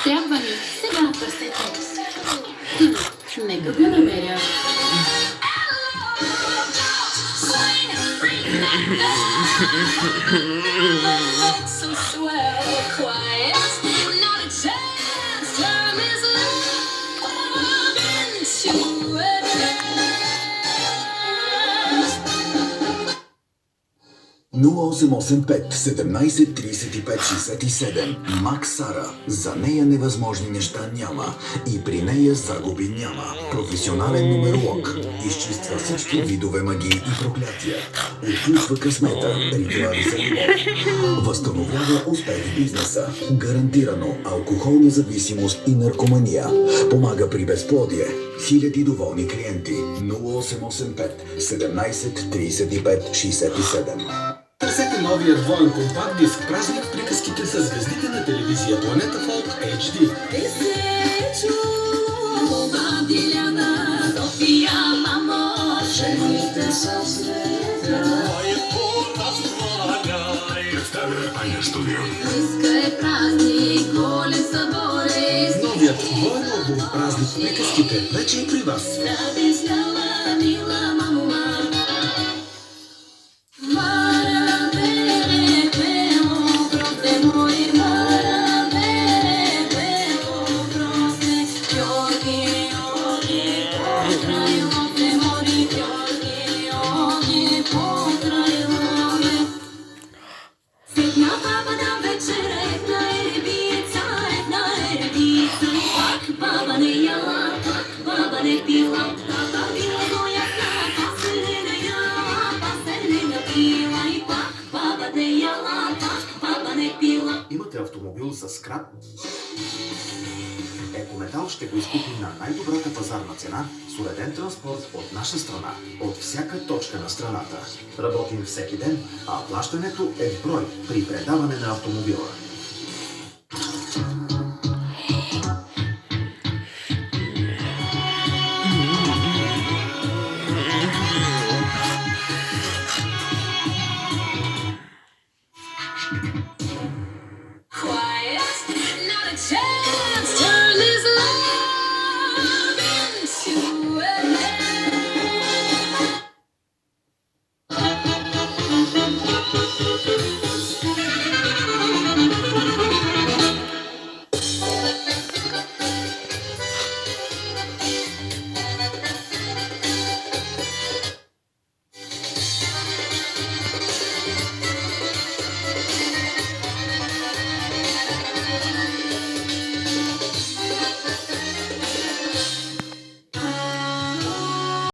Трябва ми. Сега търсете. Нека го намеря. (0885 17 35 67) Максара. За нея невъзможни неща няма и при нея загуби няма. Професионален нумеролог. Изчиства всички видове магии и проклятия. Отключва късмета, ритуали за любов. Възстановява успех в бизнеса. Гарантирано алкохолна зависимост и наркомания. Помага при безплодие. Хиляди доволни клиенти. 0885 17 35 67. Търсете новия двоен компакт диск Празник в приказките с звездите на телевизия Планета Фолк HD. Новият двоен албум Празник в приказките вече е при вас. Имате автомобил с скрап? Екометал ще го изкупи на най-добрата пазарна цена с уреден транспорт от наша страна, от всяка точка на страната. Работим всеки ден, а плащането е в брой при предаване на автомобила.